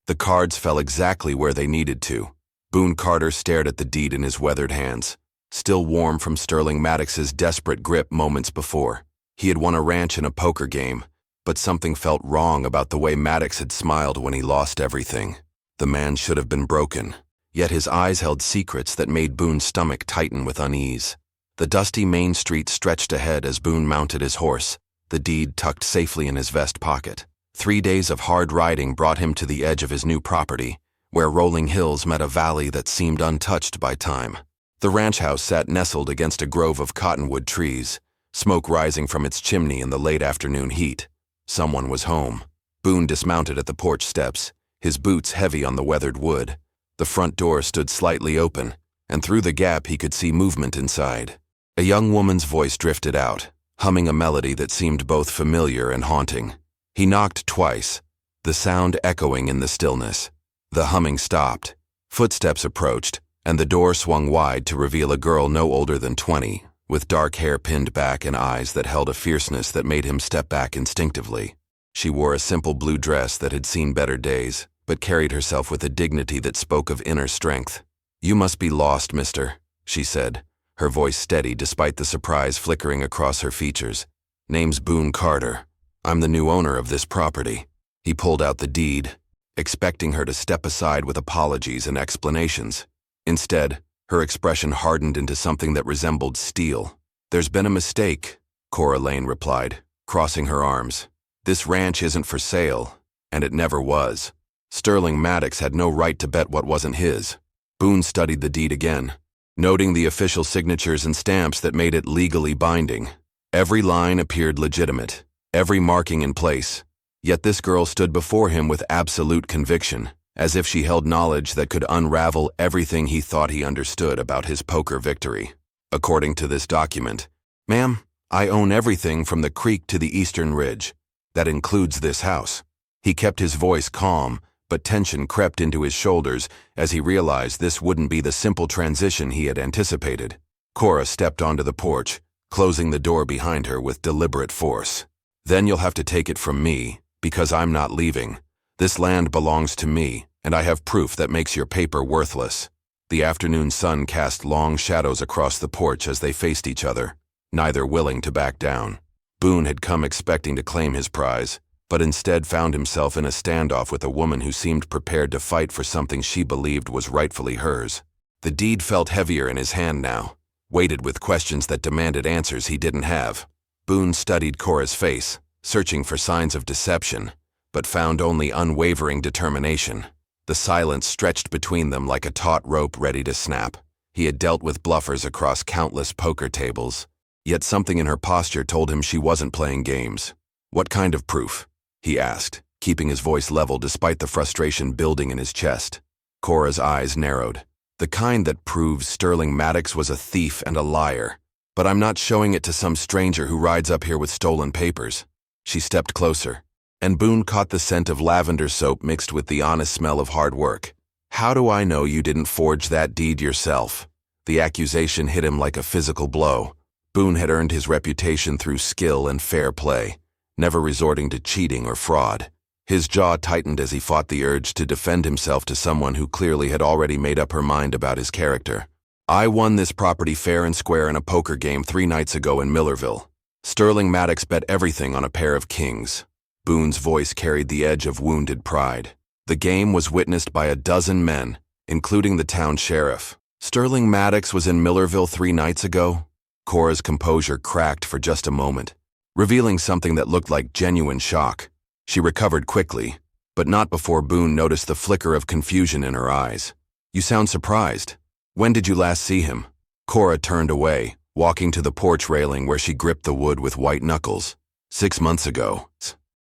The cards fell exactly where they needed to. Boon Carter stared at the deed in his weathered hands, still warm from Sterling Maddox's desperate grip moments before. He had won a ranch in a poker game, but something felt wrong about the way Maddox had smiled when he lost everything. The man should have been broken, yet his eyes held secrets that made Boon's stomach tighten with unease. The dusty main street stretched ahead as Boon mounted his horse, the deed tucked safely in his vest pocket. 3 days of hard riding brought him to the edge of his new property, where rolling hills met a valley that seemed untouched by time. The ranch house sat nestled against a grove of cottonwood trees, smoke rising from its chimney in the late afternoon heat. Someone was home. Boon dismounted at the porch steps, his boots heavy on the weathered wood. The front door stood slightly open, and through the gap he could see movement inside. A young woman's voice drifted out, humming a melody that seemed both familiar and haunting. He knocked twice, the sound echoing in the stillness. The humming stopped. Footsteps approached, and the door swung wide to reveal a girl no older than 20, with dark hair pinned back and eyes that held a fierceness that made him step back instinctively. She wore a simple blue dress that had seen better days, but carried herself with a dignity that spoke of inner strength. "You must be lost, mister," she said, her voice steady despite the surprise flickering across her features. "Name's Boon Carter. I'm the new owner of this property." He pulled out the deed, expecting her to step aside with apologies and explanations. Instead, her expression hardened into something that resembled steel. "There's been a mistake," Cora Lane replied, crossing her arms. "This ranch isn't for sale, and it never was. Sterling Maddox had no right to bet what wasn't his." Boon studied the deed again, noting the official signatures and stamps that made it legally binding. Every line appeared legitimate, every marking in place. Yet this girl stood before him with absolute conviction, as if she held knowledge that could unravel everything he thought he understood about his poker victory. "According to this document, ma'am, I own everything from the creek to the eastern ridge. That includes this house." He kept his voice calm, but tension crept into his shoulders as he realized this wouldn't be the simple transition he had anticipated. Cora stepped onto the porch, closing the door behind her with deliberate force. "Then you'll have to take it from me, because I'm not leaving. This land belongs to me, and I have proof that makes your paper worthless." The afternoon sun cast long shadows across the porch as they faced each other, neither willing to back down. Boon had come expecting to claim his prize, but instead found himself in a standoff with a woman who seemed prepared to fight for something she believed was rightfully hers. The deed felt heavier in his hand now, weighted with questions that demanded answers he didn't have. Boon studied Cora's face, searching for signs of deception, but found only unwavering determination. The silence stretched between them like a taut rope ready to snap. He had dealt with bluffers across countless poker tables, yet something in her posture told him she wasn't playing games. "What kind of proof?" he asked, keeping his voice level despite the frustration building in his chest. Cora's eyes narrowed. "The kind that proves Sterling Maddox was a thief and a liar. But I'm not showing it to some stranger who rides up here with stolen papers." She stepped closer, and Boon caught the scent of lavender soap mixed with the honest smell of hard work. "How do I know you didn't forge that deed yourself?" The accusation hit him like a physical blow. Boon had earned his reputation through skill and fair play, never resorting to cheating or fraud. His jaw tightened as he fought the urge to defend himself to someone who clearly had already made up her mind about his character. "I won this property fair and square in a poker game 3 nights ago in Millerville. Sterling Maddox bet everything on a pair of kings." Boon's voice carried the edge of wounded pride. "The game was witnessed by a dozen men, including the town sheriff." "Sterling Maddox was in Millerville 3 nights ago?" Cora's composure cracked for just a moment, revealing something that looked like genuine shock. She recovered quickly, but not before Boon noticed the flicker of confusion in her eyes. "You sound surprised. When did you last see him?" Cora turned away, walking to the porch railing where she gripped the wood with white knuckles. 6 months ago.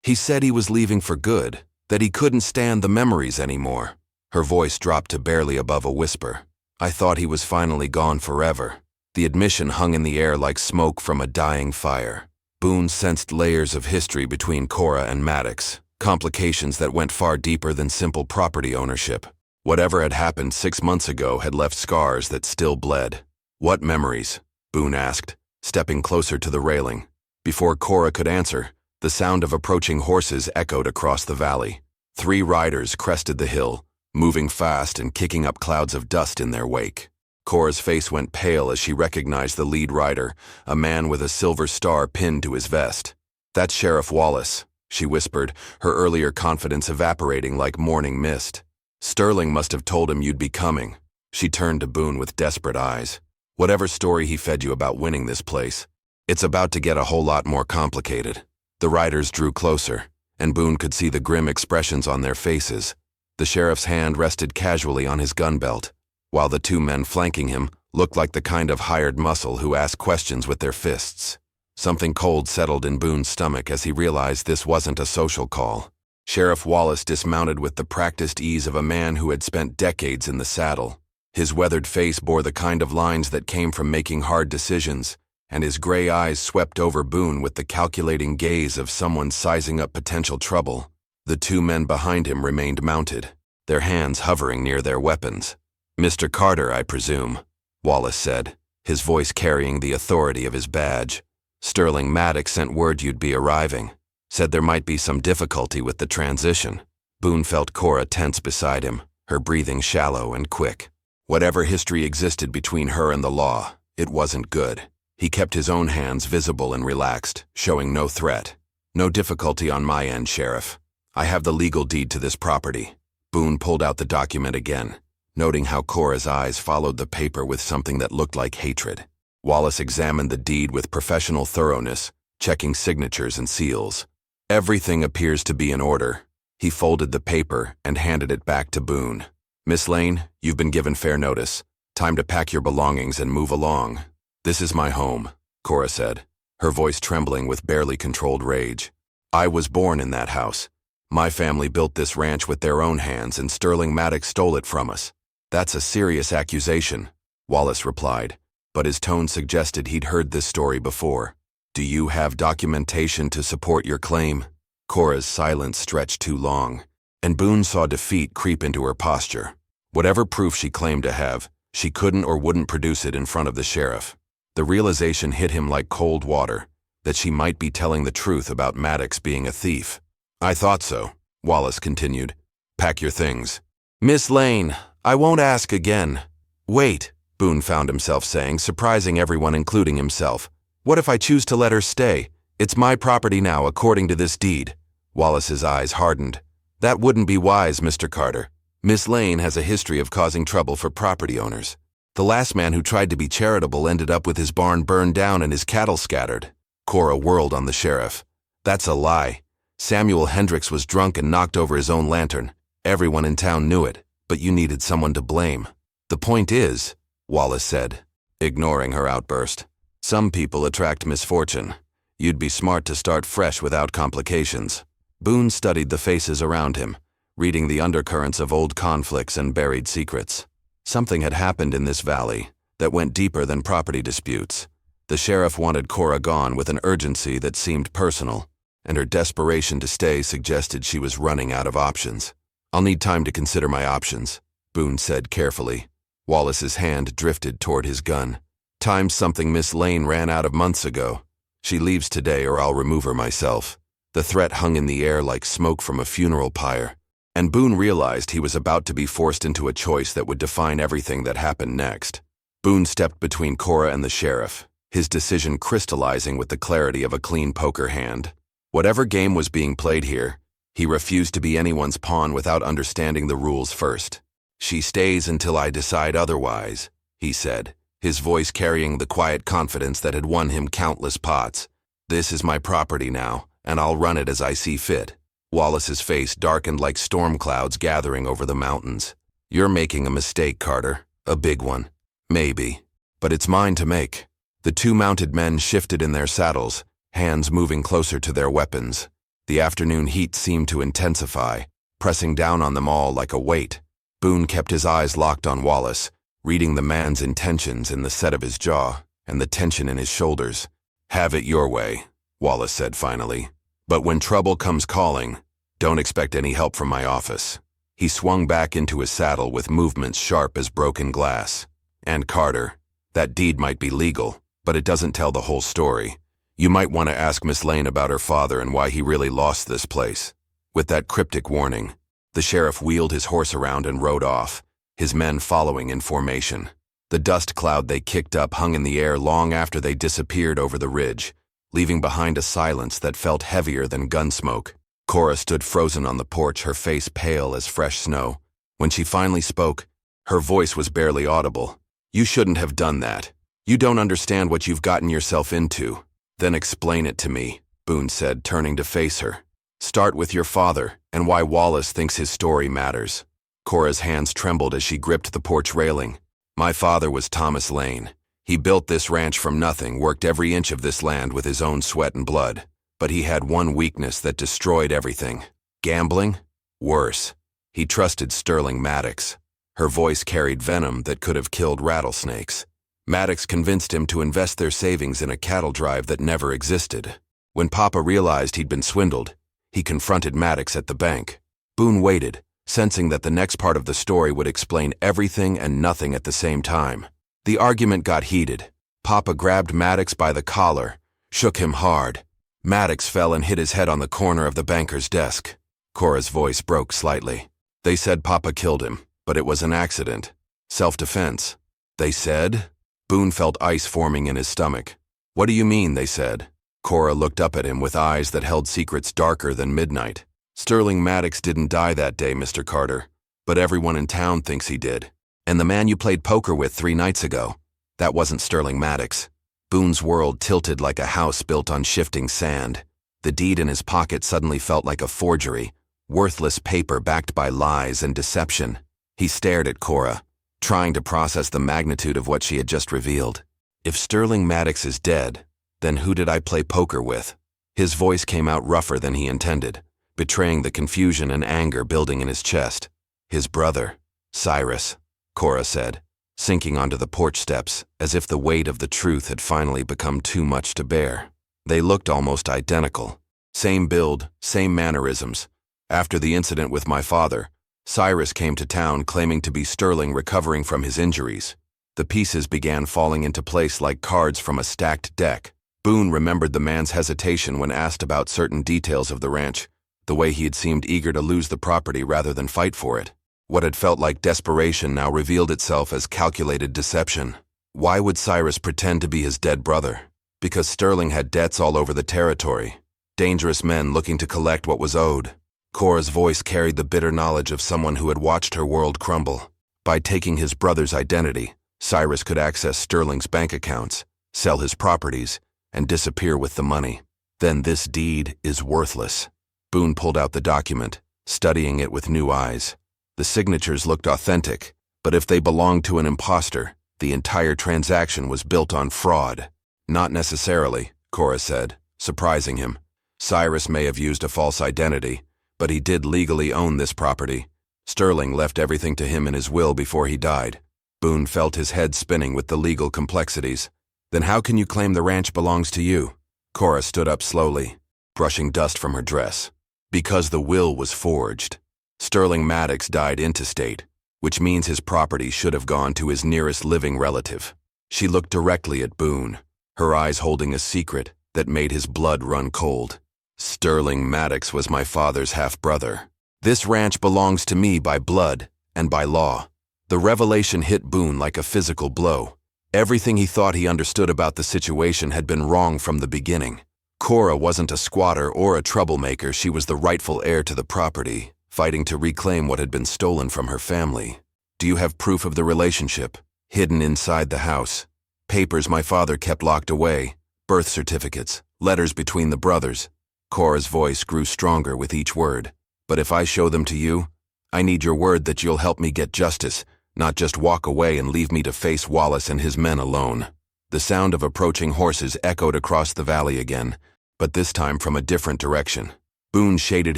He said he was leaving for good, that he couldn't stand the memories anymore." Her voice dropped to barely above a whisper. "I thought he was finally gone forever." The admission hung in the air like smoke from a dying fire. Boon sensed layers of history between Cora and Maddox, complications that went far deeper than simple property ownership. Whatever had happened 6 months ago had left scars that still bled. "What memories?" Boon asked, stepping closer to the railing. Before Cora could answer, the sound of approaching horses echoed across the valley. 3 riders crested the hill, moving fast and kicking up clouds of dust in their wake. Cora's face went pale as she recognized the lead rider, a man with a silver star pinned to his vest. "That's Sheriff Wallace," she whispered, her earlier confidence evaporating like morning mist. "Sterling must have told him you'd be coming." She turned to Boon with desperate eyes. "Whatever story he fed you about winning this place, it's about to get a whole lot more complicated." The riders drew closer, and Boon could see the grim expressions on their faces. The sheriff's hand rested casually on his gun belt, while the 2 men flanking him looked like the kind of hired muscle who ask questions with their fists. Something cold settled in Boon's stomach as he realized this wasn't a social call. Sheriff Wallace dismounted with the practiced ease of a man who had spent decades in the saddle. His weathered face bore the kind of lines that came from making hard decisions, and his gray eyes swept over Boon with the calculating gaze of someone sizing up potential trouble. The 2 men behind him remained mounted, their hands hovering near their weapons. "Mr. Carter, I presume," Wallace said, his voice carrying the authority of his badge. "Sterling Maddox sent word you'd be arriving. Said there might be some difficulty with the transition." Boon felt Cora tense beside him, her breathing shallow and quick. Whatever history existed between her and the law, it wasn't good. He kept his own hands visible and relaxed, showing no threat. "No difficulty on my end, Sheriff. I have the legal deed to this property." Boon pulled out the document again, noting how Cora's eyes followed the paper with something that looked like hatred. Wallace examined the deed with professional thoroughness, checking signatures and seals. "Everything appears to be in order." He folded the paper and handed it back to Boon. "Miss Lane, you've been given fair notice. Time to pack your belongings and move along." "This is my home," Cora said, her voice trembling with barely controlled rage. "I was born in that house. My family built this ranch with their own hands, and Sterling Maddox stole it from us." "That's a serious accusation," Wallace replied, but his tone suggested he'd heard this story before. "Do you have documentation to support your claim?" Cora's silence stretched too long, and Boon saw defeat creep into her posture. Whatever proof she claimed to have, she couldn't or wouldn't produce it in front of the sheriff. The realization hit him like cold water, that she might be telling the truth about Maddox being a thief. "I thought so," Wallace continued. "Pack your things." "Miss Lane, I won't ask again." "Wait," Boon found himself saying, surprising everyone including himself. "What if I choose to let her stay? It's my property now according to this deed." Wallace's eyes hardened. "That wouldn't be wise, Mr. Carter. Miss Lane has a history of causing trouble for property owners. The last man who tried to be charitable ended up with his barn burned down and his cattle scattered." Cora whirled on the sheriff. "That's a lie. Samuel Hendricks was drunk and knocked over his own lantern. Everyone in town knew it, but you needed someone to blame." "The point is," Wallace said, ignoring her outburst, "some people attract misfortune. You'd be smart to start fresh without complications." Boon studied the faces around him, reading the undercurrents of old conflicts and buried secrets. Something had happened in this valley that went deeper than property disputes. The sheriff wanted Cora gone with an urgency that seemed personal, and her desperation to stay suggested she was running out of options. "I'll need time to consider my options," Boon said carefully. Wallace's hand drifted toward his gun. "Time's something Miss Lane ran out of months ago. She leaves today or I'll remove her myself." The threat hung in the air like smoke from a funeral pyre, and Boon realized he was about to be forced into a choice that would define everything that happened next. Boon stepped between Cora and the sheriff, his decision crystallizing with the clarity of a clean poker hand. Whatever game was being played here, he refused to be anyone's pawn without understanding the rules first. "She stays until I decide otherwise," he said, his voice carrying the quiet confidence that had won him countless pots. "This is my property now, and I'll run it as I see fit." Wallace's face darkened like storm clouds gathering over the mountains. "You're making a mistake, Carter. A big one. Maybe. But it's mine to make." The 2 mounted men shifted in their saddles, hands moving closer to their weapons. The afternoon heat seemed to intensify, pressing down on them all like a weight. Boon kept his eyes locked on Wallace, reading the man's intentions in the set of his jaw and the tension in his shoulders. "Have it your way," Wallace said finally. "But when trouble comes calling, don't expect any help from my office." He swung back into his saddle with movements sharp as broken glass. "And Carter, that deed might be legal, but it doesn't tell the whole story. You might want to ask Miss Lane about her father and why he really lost this place." With that cryptic warning, The sheriff wheeled his horse around and rode off, his men following in formation. The dust cloud they kicked up hung in the air long after they disappeared over the ridge, leaving behind a silence that felt heavier than gun smoke. Cora stood frozen on the porch, her face pale as fresh snow. When she finally spoke, her voice was barely audible. "You shouldn't have done that. You don't understand what you've gotten yourself into." "Then explain it to me," Boon said, turning to face her. "Start with your father and why Wallace thinks his story matters." Cora's hands trembled as she gripped the porch railing. "My father was Thomas Lane. He built this ranch from nothing, worked every inch of this land with his own sweat and blood. But he had one weakness that destroyed everything. Gambling? Worse. He trusted Sterling Maddox." Her voice carried venom that could have killed rattlesnakes. Maddox convinced him to invest their savings in a cattle drive that never existed. When Papa realized he'd been swindled, he confronted Maddox at the bank. Boon waited, sensing that the next part of the story would explain everything and nothing at the same time. The argument got heated. Papa grabbed Maddox by the collar, shook him hard. Maddox fell and hit his head on the corner of the banker's desk. Cora's voice broke slightly. "They said Papa killed him, but it was an accident. Self-defense." "They said?" Boon felt ice forming in his stomach. "What do you mean, they said?" Cora looked up at him with eyes that held secrets darker than midnight. "Sterling Maddox didn't die that day, Mr. Carter, but everyone in town thinks he did. And the man you played poker with 3 nights ago, that wasn't Sterling Maddox." Boon's world tilted like a house built on shifting sand. The deed in his pocket suddenly felt like a forgery, worthless paper backed by lies and deception. He stared at Cora, trying to process the magnitude of what she had just revealed. "If Sterling Maddox is dead, then who did I play poker with?" His voice came out rougher than he intended, betraying the confusion and anger building in his chest. "His brother, Cyrus," Cora said, sinking onto the porch steps, as if the weight of the truth had finally become too much to bear. They looked almost identical. Same build, same mannerisms. After the incident with my father, Cyrus came to town claiming to be Sterling recovering from his injuries. The pieces began falling into place like cards from a stacked deck. Boon remembered the man's hesitation when asked about certain details of the ranch, the way he had seemed eager to lose the property rather than fight for it. What had felt like desperation now revealed itself as calculated deception. Why would Cyrus pretend to be his dead brother? Because Sterling had debts all over the territory. Dangerous men looking to collect what was owed. Cora's voice carried the bitter knowledge of someone who had watched her world crumble. By taking his brother's identity, Cyrus could access Sterling's bank accounts, sell his properties, and disappear with the money. Then this deed is worthless. Boon pulled out the document, studying it with new eyes. The signatures looked authentic, but if they belonged to an imposter, the entire transaction was built on fraud. "Not necessarily," Cora said, surprising him. "Cyrus may have used a false identity, but he did legally own this property. Sterling left everything to him in his will before he died." Boon felt his head spinning with the legal complexities. "Then how can you claim the ranch belongs to you?" Cora stood up slowly, brushing dust from her dress. "Because the will was forged. Sterling Maddox died intestate, which means his property should have gone to his nearest living relative." She looked directly at Boon, her eyes holding a secret that made his blood run cold. "Sterling Maddox was my father's half-brother. This ranch belongs to me by blood and by law." The revelation hit Boon like a physical blow. Everything he thought he understood about the situation had been wrong from the beginning. Cora wasn't a squatter or a troublemaker, she was the rightful heir to the property, fighting to reclaim what had been stolen from her family. "Do you have proof of the relationship?" "Hidden inside the house. Papers my father kept locked away, birth certificates, letters between the brothers." Cora's voice grew stronger with each word. "But if I show them to you, I need your word that you'll help me get justice, not just walk away and leave me to face Wallace and his men alone." The sound of approaching horses echoed across the valley again, but this time from a different direction. Boon shaded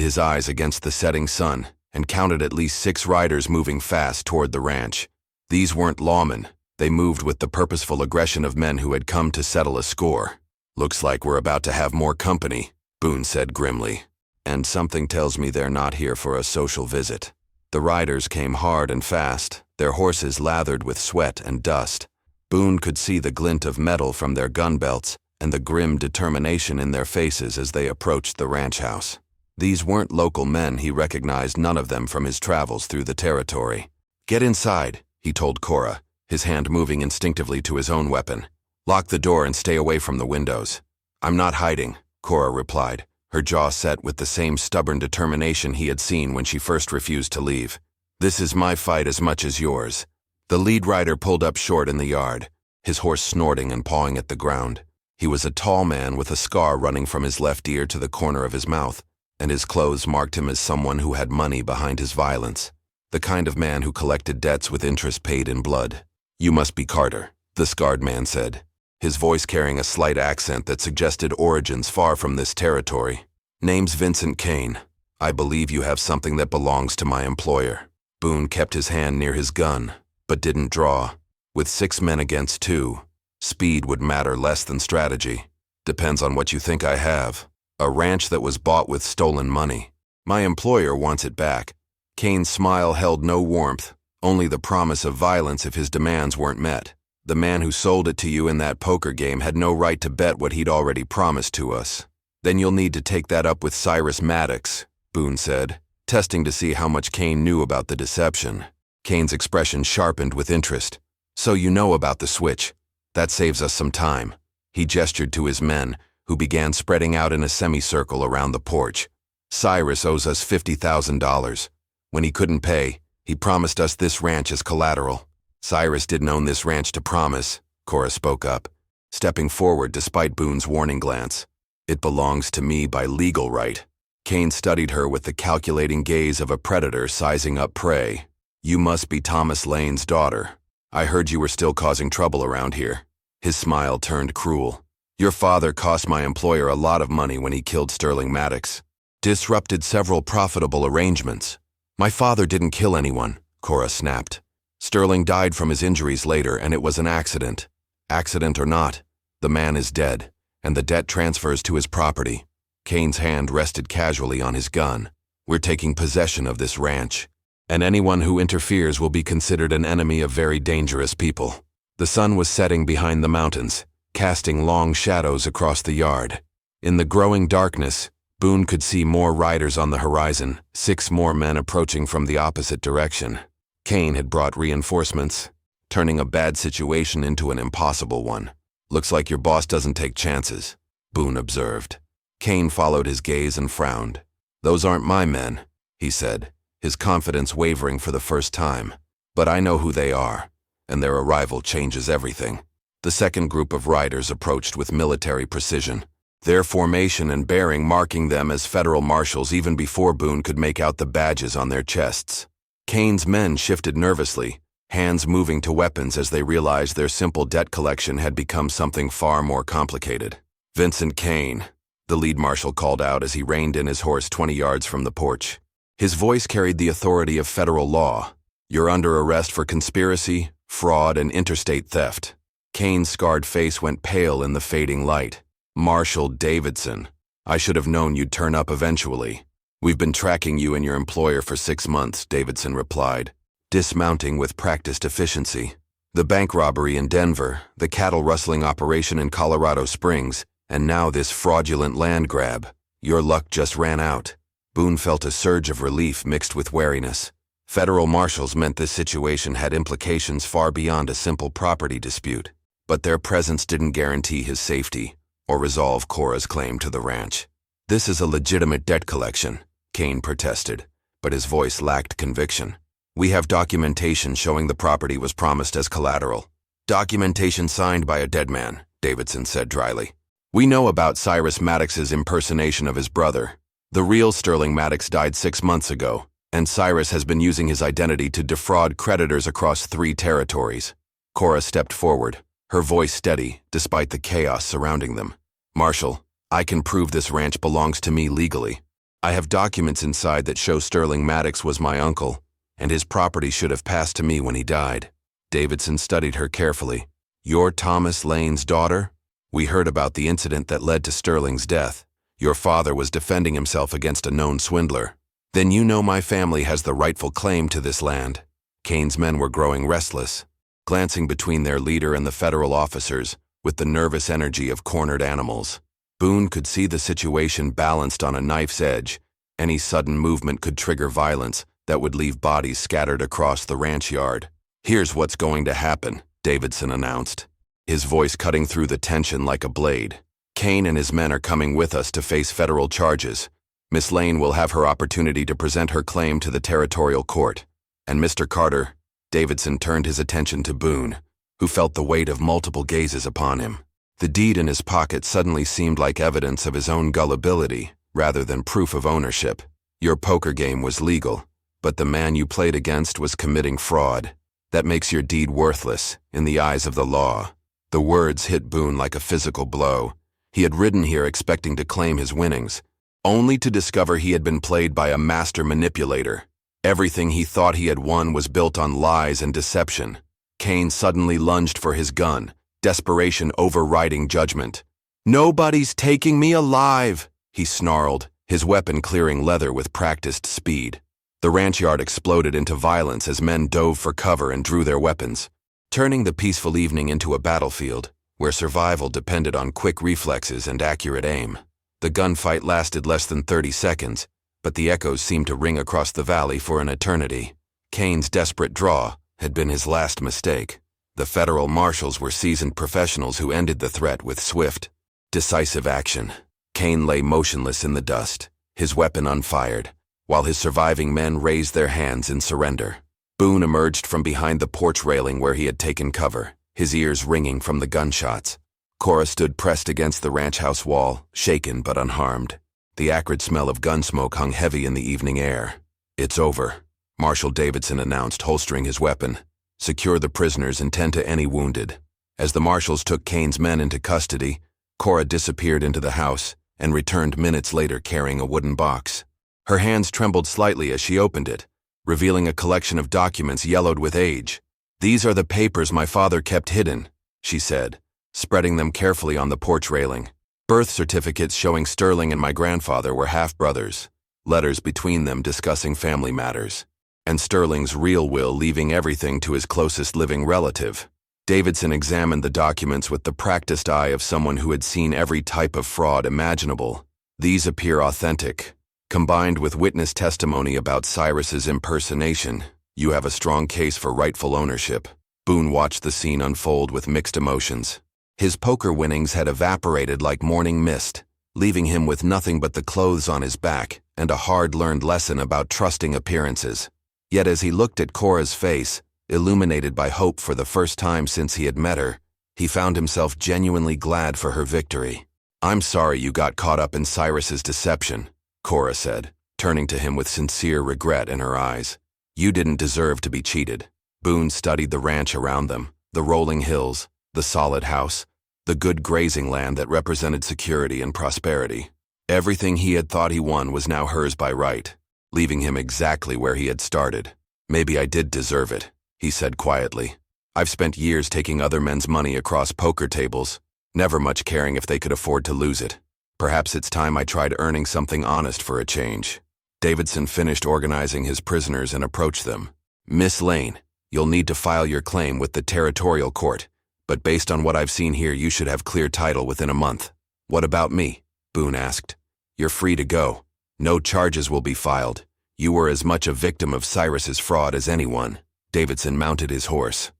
his eyes against the setting sun and counted at least 6 riders moving fast toward the ranch. These weren't lawmen. They moved with the purposeful aggression of men who had come to settle a score. "Looks like we're about to have more company," Boon said grimly. "And something tells me they're not here for a social visit." The riders came hard and fast, their horses lathered with sweat and dust. Boon could see the glint of metal from their gun belts and the grim determination in their faces as they approached the ranch house. These weren't local men. He recognized none of them from his travels through the territory. "Get inside," he told Cora, his hand moving instinctively to his own weapon. "Lock the door and stay away from the windows." "I'm not hiding," Cora replied, her jaw set with the same stubborn determination he had seen when she first refused to leave. "This is my fight as much as yours." The lead rider pulled up short in the yard, his horse snorting and pawing at the ground. He was a tall man with a scar running from his left ear to the corner of his mouth, and his clothes marked him as someone who had money behind his violence, the kind of man who collected debts with interest paid in blood. "You must be Carter," the scarred man said, his voice carrying a slight accent that suggested origins far from this territory. "Name's Vincent Kane. I believe you have something that belongs to my employer." Boon kept his hand near his gun, but didn't draw. With 6 men against 2, speed would matter less than strategy. "Depends on what you think I have." "A ranch that was bought with stolen money. My employer wants it back." Kane's smile held no warmth, only the promise of violence if his demands weren't met. "The man who sold it to you in that poker game had no right to bet what he'd already promised to us." "Then you'll need to take that up with Cyrus Maddox," Boon said, testing to see how much Kane knew about the deception. Kane's expression sharpened with interest. "So you know about the switch. That saves us some time." He gestured to his men, who began spreading out in a semicircle around the porch. "Cyrus owes us $50,000. When he couldn't pay, he promised us this ranch as collateral." "Cyrus didn't own this ranch to promise," Cora spoke up, stepping forward despite Boone's warning glance. "It belongs to me by legal right." Kane studied her with the calculating gaze of a predator sizing up prey. "You must be Thomas Lane's daughter. I heard you were still causing trouble around here." His smile turned cruel. "Your father cost my employer a lot of money when he killed Sterling Maddox. Disrupted several profitable arrangements." "My father didn't kill anyone," Cora snapped. "Sterling died from his injuries later, and it was an accident. Accident or not, the man is dead, and the debt transfers to his property." Kane's hand rested casually on his gun. "We're taking possession of this ranch, and anyone who interferes will be considered an enemy of very dangerous people." The sun was setting behind the mountains, casting long shadows across the yard. In the growing darkness, Boon could see more riders on the horizon, 6 more men approaching from the opposite direction. Kane had brought reinforcements, turning a bad situation into an impossible one. "Looks like your boss doesn't take chances," Boon observed. Kane followed his gaze and frowned. "Those aren't my men," he said, his confidence wavering for the first time. "But I know who they are, and their arrival changes everything." The second group of riders approached with military precision, their formation and bearing marking them as federal marshals even before Boon could make out the badges on their chests. Kane's men shifted nervously, hands moving to weapons as they realized their simple debt collection had become something far more complicated. "Vincent Kane," the lead marshal called out as he reined in his horse 20 yards from the porch. His voice carried the authority of federal law. "You're under arrest for conspiracy, fraud, and interstate theft." Kane's scarred face went pale in the fading light. "Marshal Davidson, I should have known you'd turn up eventually. We've been tracking you and your employer for 6 months," Davidson replied, dismounting with practiced efficiency. "The bank robbery in Denver, the cattle rustling operation in Colorado Springs, and now this fraudulent land grab. Your luck just ran out." Boon felt a surge of relief mixed with wariness. Federal marshals meant this situation had implications far beyond a simple property dispute, but their presence didn't guarantee his safety or resolve Cora's claim to the ranch. "This is a legitimate debt collection," Kane protested, but his voice lacked conviction. "We have documentation showing the property was promised as collateral." "Documentation signed by a dead man," Davidson said dryly. "We know about Cyrus Maddox's impersonation of his brother. The real Sterling Maddox died 6 months ago, and Cyrus has been using his identity to defraud creditors across 3 territories." Cora stepped forward, her voice steady despite the chaos surrounding them. "Marshal, I can prove this ranch belongs to me legally. I have documents inside that show Sterling Maddox was my uncle, and his property should have passed to me when he died." Davidson studied her carefully. "You're Thomas Lane's daughter? We heard about the incident that led to Sterling's death. Your father was defending himself against a known swindler. Then you know my family has the rightful claim to this land." Kane's men were growing restless, glancing between their leader and the federal officers with the nervous energy of cornered animals. Boon could see the situation balanced on a knife's edge, Any sudden movement could trigger violence that would leave bodies scattered across the ranch yard. "Here's what's going to happen," Davidson announced, his voice cutting through the tension like a blade. "Kane and his men are coming with us to face federal charges. Miss Lane will have her opportunity to present her claim to the territorial court. And Mr. Carter," Davidson turned his attention to Boon, who felt the weight of multiple gazes upon him. The deed in his pocket suddenly seemed like evidence of his own gullibility, rather than proof of ownership. "Your poker game was legal, but the man you played against was committing fraud. That makes your deed worthless in the eyes of the law." The words hit Boon like a physical blow. He had ridden here expecting to claim his winnings, only to discover he had been played by a master manipulator. Everything he thought he had won was built on lies and deception. Kane suddenly lunged for his gun, desperation overriding judgment. "Nobody's taking me alive," he snarled, his weapon clearing leather with practiced speed. The ranch yard exploded into violence as men dove for cover and drew their weapons, turning the peaceful evening into a battlefield where survival depended on quick reflexes and accurate aim. The gunfight lasted less than 30 seconds, but the echoes seemed to ring across the valley for an eternity. Kane's desperate draw had been his last mistake. The federal marshals were seasoned professionals who ended the threat with swift, decisive action. Kane lay motionless in the dust, his weapon unfired, while his surviving men raised their hands in surrender. Boon emerged from behind the porch railing where he had taken cover, his ears ringing from the gunshots. Cora stood pressed against the ranch house wall, shaken but unharmed. The acrid smell of gun smoke hung heavy in the evening air. "It's over," Marshal Davidson announced, holstering his weapon. "Secure the prisoners and tend to any wounded." As the marshals took Kane's men into custody, Cora disappeared into the house and returned minutes later carrying a wooden box. Her hands trembled slightly as she opened it, revealing a collection of documents yellowed with age. "These are the papers my father kept hidden," she said, spreading them carefully on the porch railing. "Birth certificates showing Sterling and my grandfather were half-brothers, letters between them discussing family matters, and Sterling's real will leaving everything to his closest living relative." Davidson examined the documents with the practiced eye of someone who had seen every type of fraud imaginable. "These appear authentic. Combined with witness testimony about Cyrus's impersonation, you have a strong case for rightful ownership." Boon watched the scene unfold with mixed emotions. His poker winnings had evaporated like morning mist, leaving him with nothing but the clothes on his back and a hard-learned lesson about trusting appearances. Yet as he looked at Cora's face, illuminated by hope for the first time since he had met her, he found himself genuinely glad for her victory. "I'm sorry you got caught up in Cyrus's deception," Cora said, turning to him with sincere regret in her eyes. "You didn't deserve to be cheated." Boon studied the ranch around them, the rolling hills, the solid house, the good grazing land that represented security and prosperity. Everything he had thought he won was now hers by right, leaving him exactly where he had started. "Maybe I did deserve it," he said quietly. "I've spent years taking other men's money across poker tables, never much caring if they could afford to lose it. Perhaps it's time I tried earning something honest for a change." Davidson finished organizing his prisoners and approached them. "Miss Lane, you'll need to file your claim with the territorial court, but based on what I've seen here, you should have clear title within a month." "What about me?" Boon asked. "You're free to go. No charges will be filed. You were as much a victim of Cyrus's fraud as anyone." Davidson mounted his horse.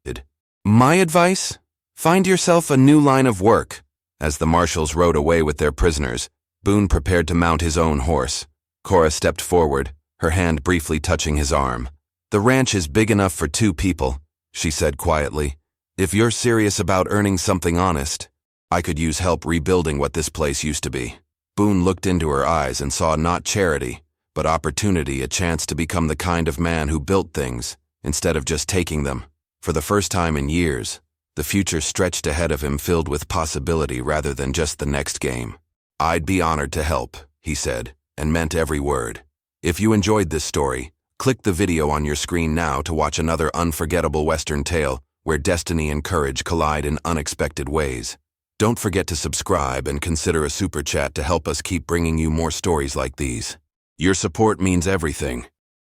"My advice? Find yourself a new line of work." As the marshals rode away with their prisoners, Boon prepared to mount his own horse. Cora stepped forward, her hand briefly touching his arm. "The ranch is big enough for 2 people, she said quietly. "If you're serious about earning something honest, I could use help rebuilding what this place used to be." Boon looked into her eyes and saw not charity, but opportunity, a chance to become the kind of man who built things, instead of just taking them. For the first time in years, the future stretched ahead of him, filled with possibility rather than just the next game. "I'd be honored to help," he said, and meant every word. If you enjoyed this story, click the video on your screen now to watch another unforgettable Western tale where destiny and courage collide in unexpected ways. Don't forget to subscribe and consider a super chat to help us keep bringing you more stories like these. Your support means everything.